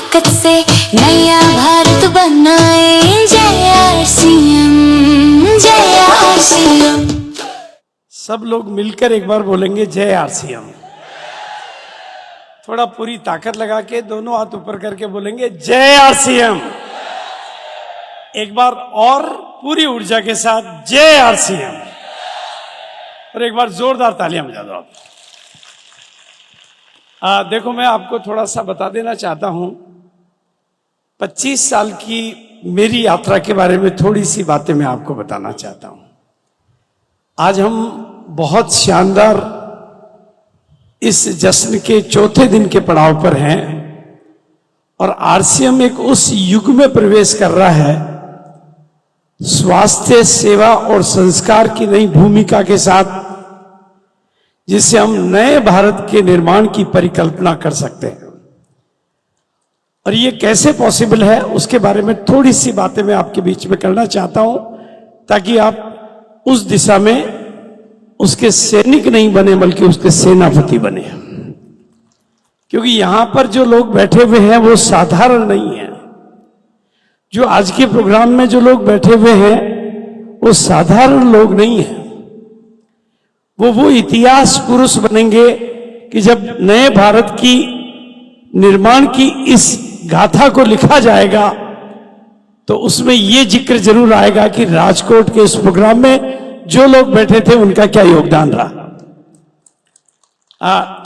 ताकत से नया भारत बनाए। जय आरसीएम, जय आरसीएम। सब लोग मिलकर एक बार बोलेंगे जय आरसीएम। थोड़ा पूरी ताकत लगा के दोनों हाथ ऊपर करके बोलेंगे जय आरसीएम। एक बार और पूरी ऊर्जा के साथ जय आरसीएम। और एक बार जोरदार तालियां बजा दो आप। देखो, मैं आपको थोड़ा सा बता देना चाहता हूं, 25 साल की मेरी यात्रा के बारे में थोड़ी सी बातें मैं आपको बताना चाहता हूं। आज हम बहुत शानदार इस जश्न के चौथे दिन के पड़ाव पर हैं और आरसीएम एक उस युग में प्रवेश कर रहा है, स्वास्थ्य सेवा और संस्कार की नई भूमिका के साथ, जिससे हम नए भारत के निर्माण की परिकल्पना कर सकते हैं। और ये कैसे पॉसिबल है, उसके बारे में थोड़ी सी बातें मैं आपके बीच में करना चाहता हूं, ताकि आप उस दिशा में उसके सैनिक नहीं बने बल्कि उसके सेनापति बने। क्योंकि यहां पर जो लोग बैठे हुए हैं वो साधारण नहीं है। जो आज के प्रोग्राम में जो लोग बैठे हुए हैं वो साधारण लोग नहीं हैं। वो इतिहास पुरुष बनेंगे कि जब नए भारत की निर्माण की इस गाथा को लिखा जाएगा तो उसमें ये जिक्र जरूर आएगा कि राजकोट के इस प्रोग्राम में जो लोग बैठे थे उनका क्या योगदान रहा।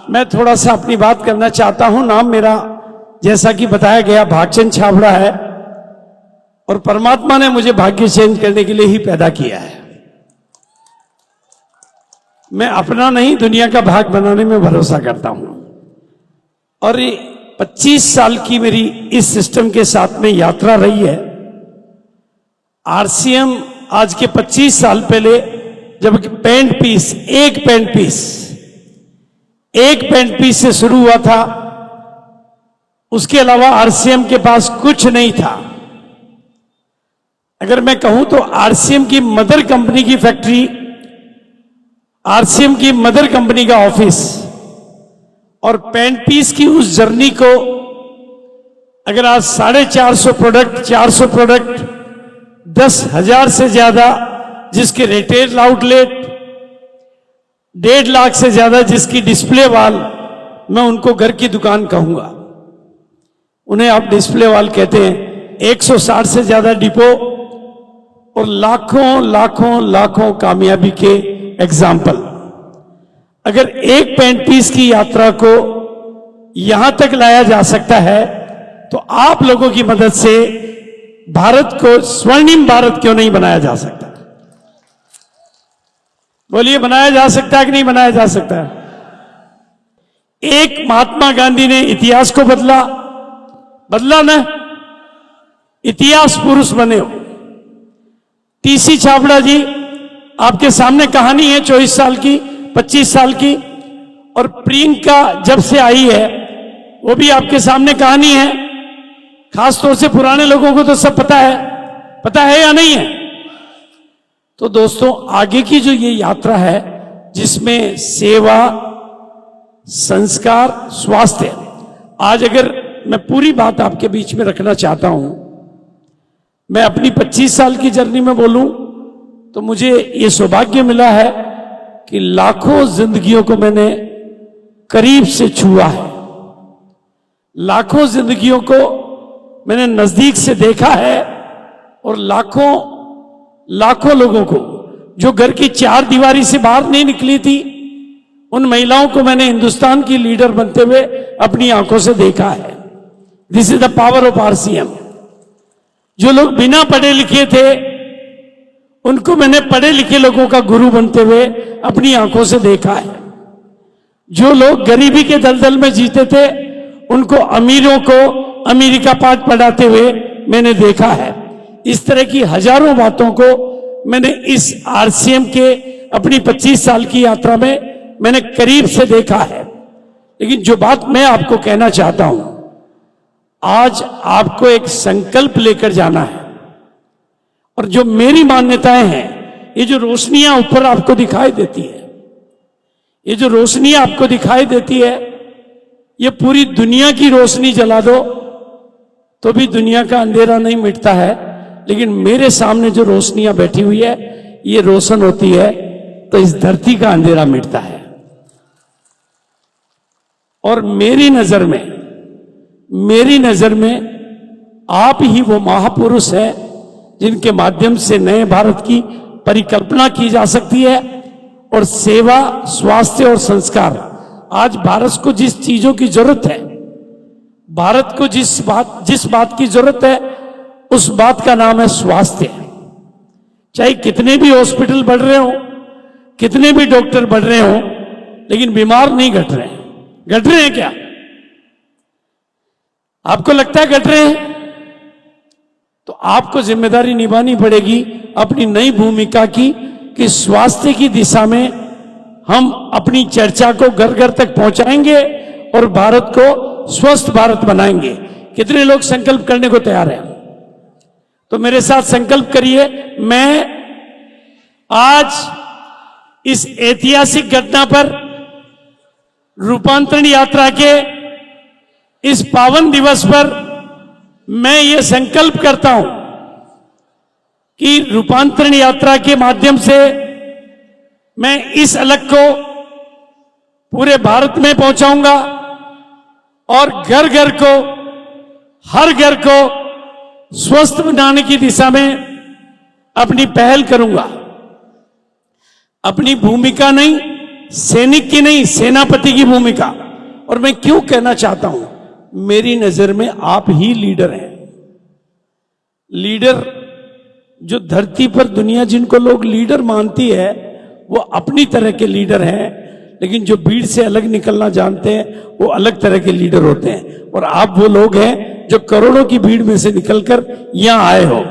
मैं थोड़ा सा अपनी बात करना चाहता हूं। नाम मेरा, जैसा कि बताया गया, भागचंद छाबड़ा है और परमात्मा ने मुझे भाग्य चेंज करने के लिए ही पैदा किया है। मैं अपना नहीं, दुनिया का भाग बनाने में भरोसा करता हूं। और ये 25 साल की मेरी इस सिस्टम के साथ में यात्रा रही है। आरसीएम आज के 25 साल पहले जब एक पेंट पीस से शुरू हुआ था, उसके अलावा आरसीएम के पास कुछ नहीं था। अगर मैं कहूं तो आरसीएम की मदर कंपनी की फैक्ट्री, आरसीएम की मदर कंपनी का ऑफिस और पेंट पीस की उस जर्नी को अगर आज 450 प्रोडक्ट, 400 प्रोडक्ट, 10,000 से ज्यादा जिसके रिटेल आउटलेट, 1.5 लाख से ज्यादा जिसकी डिस्प्ले वाल, मैं उनको घर की दुकान कहूंगा, उन्हें आप डिस्प्ले वाल कहते हैं, 160 से ज्यादा डिपो और लाखों लाखों लाखों कामयाबी के एग्जाम्पल। अगर एक पेंट पीस की यात्रा को यहां तक लाया जा सकता है तो आप लोगों की मदद से भारत को स्वर्णिम भारत क्यों नहीं बनाया जा सकता? बोलिए, बनाया जा सकता है कि नहीं बनाया जा सकता है? एक महात्मा गांधी ने इतिहास को बदला ना, इतिहास पुरुष बने हो। टीसी छाबड़ा जी, आपके सामने कहानी है 24 साल की, 25 साल की। और प्रियंका जब से आई है वो भी आपके सामने कहानी है। खासतौर से पुराने लोगों को तो सब पता है या नहीं है? तो दोस्तों, आगे की जो ये यात्रा है जिसमें सेवा, संस्कार, स्वास्थ्य, आज अगर मैं पूरी बात आपके बीच में रखना चाहता हूं, मैं अपनी 25 साल की जर्नी में बोलूं तो मुझे ये सौभाग्य मिला है कि लाखों जिंदगियों को मैंने करीब से छुआ है, लाखों जिंदगियों को मैंने नजदीक से देखा है और लाखों लाखों लोगों को जो घर की 4 दीवारी से बाहर नहीं निकली थी, उन महिलाओं को मैंने हिंदुस्तान की लीडर बनते हुए अपनी आंखों से देखा है। This is the power of RCM. जो लोग बिना पढ़े लिखे थे उनको मैंने पढ़े लिखे लोगों का गुरु बनते हुए अपनी आंखों से देखा है। जो लोग गरीबी के दलदल में जीते थे उनको अमीरों को अमीरी का पाठ पढ़ाते हुए मैंने देखा है। इस तरह की हजारों बातों को मैंने इस आरसीएम के अपनी 25 साल की यात्रा में मैंने करीब से देखा है। लेकिन जो बात मैं आपको कहना चाहता हूं, आज आपको एक संकल्प लेकर जाना है। और जो मेरी मान्यताएं हैं, ये जो रोशनियां ऊपर आपको दिखाई देती है, ये जो रोशनी आपको दिखाई देती है, ये पूरी दुनिया की रोशनी जला दो तो भी दुनिया का अंधेरा नहीं मिटता है, लेकिन मेरे सामने जो रोशनियां बैठी हुई है ये रोशन होती है तो इस धरती का अंधेरा मिटता है। और मेरी नजर में आप ही वो महापुरुष है जिनके माध्यम से नए भारत की परिकल्पना की जा सकती है। और सेवा, स्वास्थ्य और संस्कार, आज भारत को जिस चीजों की जरूरत है, भारत को जिस बात की जरूरत है, उस बात का नाम है स्वास्थ्य। चाहे कितने भी हॉस्पिटल बढ़ रहे हो, कितने भी डॉक्टर बढ़ रहे हो, लेकिन बीमार नहीं घट रहे हैं। घट रहे हैं क्या? आपको लगता है घट रहे हैं? तो आपको जिम्मेदारी निभानी पड़ेगी अपनी नई भूमिका की, कि स्वास्थ्य की दिशा में हम अपनी चर्चा को घर घर तक पहुंचाएंगे और भारत को स्वस्थ भारत बनाएंगे। कितने लोग संकल्प करने को तैयार हैं? तो मेरे साथ संकल्प करिए। मैं आज इस ऐतिहासिक घटना पर, रूपांतरण यात्रा के इस पावन दिवस पर मैं ये संकल्प करता हूं कि रूपांतरण यात्रा के माध्यम से मैं इस अलग को पूरे भारत में पहुंचाऊंगा और घर घर को, हर घर को स्वस्थ बनाने की दिशा में अपनी पहल करूंगा। अपनी भूमिका नहीं, सैनिक की नहीं, सेनापति की भूमिका। और मैं क्यों कहना चाहता हूं, मेरी नजर में आप ही लीडर हैं। लीडर जो धरती पर दुनिया जिनको लोग लीडर मानती है वो अपनी तरह के लीडर हैं, लेकिन जो भीड़ से अलग निकलना जानते हैं वो अलग तरह के लीडर होते हैं। और आप वो लोग हैं जो करोड़ों की भीड़ में से निकलकर यहां आए हो।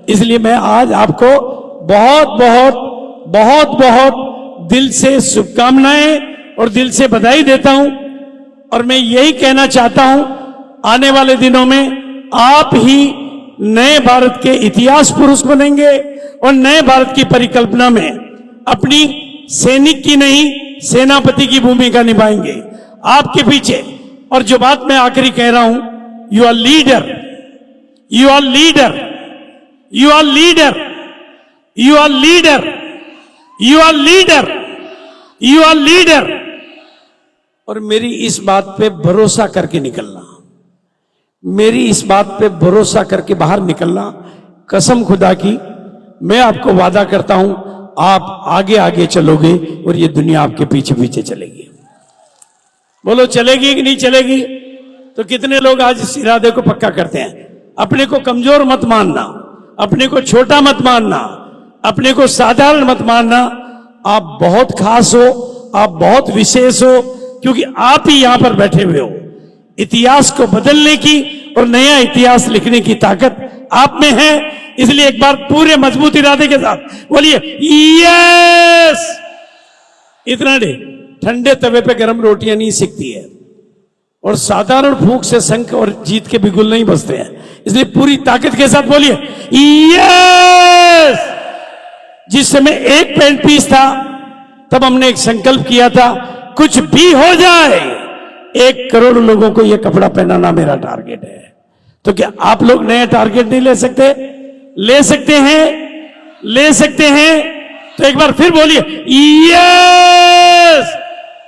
इसलिए मैं आज आपको बहुत बहुत बहुत बहुत दिल से शुभकामनाएं और दिल से बधाई देता हूं। और मैं यही कहना चाहता हूं, आने वाले दिनों में आप ही नए भारत के इतिहास पुरुष बनेंगे और नए भारत की परिकल्पना में अपनी सैनिक की नहीं, सेनापति की भूमिका निभाएंगे आपके पीछे। और जो बात मैं आखिरी कह रहा हूं, you are leader, you are leader, you are leader, you are leader, you are leader, you are leader. और मेरी इस बात पे भरोसा करके निकलना, मेरी इस बात पे भरोसा करके बाहर निकलना। कसम खुदा की मैं आपको वादा करता हूं, आप आगे आगे चलोगे और ये दुनिया आपके पीछे पीछे चलेगी। बोलो चलेगी कि नहीं चलेगी? तो कितने लोग आज इस इरादे को पक्का करते हैं? अपने को कमजोर मत मानना, अपने को छोटा मत मानना, अपने को साधारण मत मानना। आप बहुत खास हो, आप बहुत विशेष हो, क्योंकि आप ही यहां पर बैठे हुए हो। इतिहास को बदलने की और नया इतिहास लिखने की ताकत आप में है। इसलिए एक बार पूरे मजबूत इरादे के साथ बोलिए यस। इतना नहीं, ठंडे तवे पे गर्म रोटियां नहीं सिकती है और साधारण फूंक से शंख और जीत के बिगुल नहीं बजते हैं। इसलिए पूरी ताकत के साथ बोलिए यस। जिस समय एक पेंट पीस था तब हमने एक संकल्प किया था, कुछ भी हो जाए 1 करोड़ लोगों को यह कपड़ा पहनाना मेरा टारगेट है। तो क्या आप लोग नया टारगेट नहीं ले सकते? ले सकते हैं, ले सकते हैं। तो एक बार फिर बोलिए यस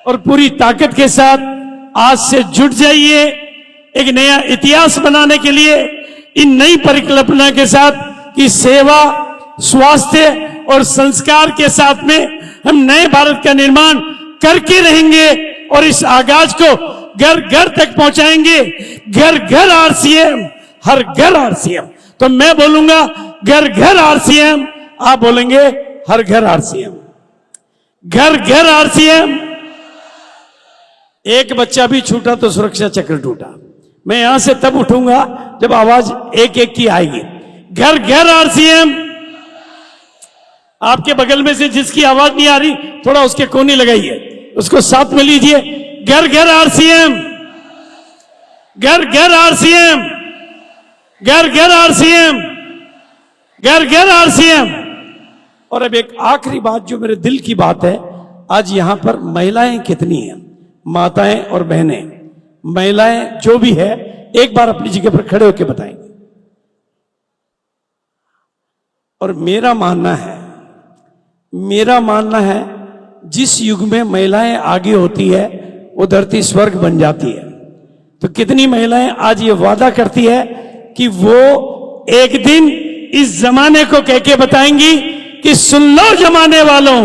और पूरी ताकत के साथ आज से जुट जाइए एक नया इतिहास बनाने के लिए, इन नई परिकल्पना के साथ कि सेवा, स्वास्थ्य और संस्कार के साथ में हम नए भारत का निर्माण करके रहेंगे और इस आगाज को घर घर तक पहुंचाएंगे। घर घर आरसीएम, हर घर आरसीएम। तो मैं बोलूंगा घर घर आरसीएम, आप बोलेंगे हर घर आरसीएम, घर घर आरसीएम। एक बच्चा भी छूटा तो सुरक्षा चक्र टूटा। मैं यहां से तब उठूंगा जब आवाज एक एक की आएगी। घर घर आरसीएम। आपके बगल में से जिसकी आवाज नहीं आ रही थोड़ा उसके कोनी लगाइए, उसको साथ में लीजिए। घर घर आरसीएम, घर घर आरसीएम, घर घर आरसीएम, घर घर आरसीएम। और अब एक आखिरी बात जो मेरे दिल की बात है, आज यहां पर महिलाएं कितनी हैं, माताएं और बहनें, महिलाएं जो भी है एक बार अपनी जगह पर खड़े होकर बताएंगे। और मेरा मानना है जिस युग में महिलाएं आगे होती है वो धरती स्वर्ग बन जाती है। तो कितनी महिलाएं आज ये वादा करती है कि वो एक दिन इस जमाने को कह के बताएंगी कि सुन लो जमाने वालों,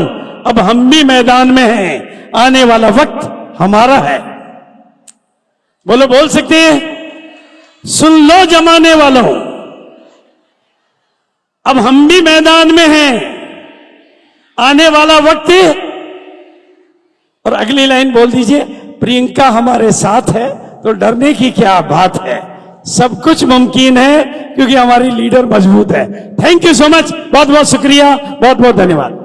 अब हम भी मैदान में हैं, आने वाला वक्त हमारा है। बोलो, बोल सकते हैं? सुन लो जमाने वालों, अब हम भी मैदान में हैं, आने वाला वक्त। और अगली लाइन बोल दीजिए, प्रियंका हमारे साथ है तो डरने की क्या बात है, सब कुछ मुमकिन है क्योंकि हमारी लीडर मजबूत है। थैंक यू सो मच, बहुत बहुत शुक्रिया, बहुत बहुत धन्यवाद।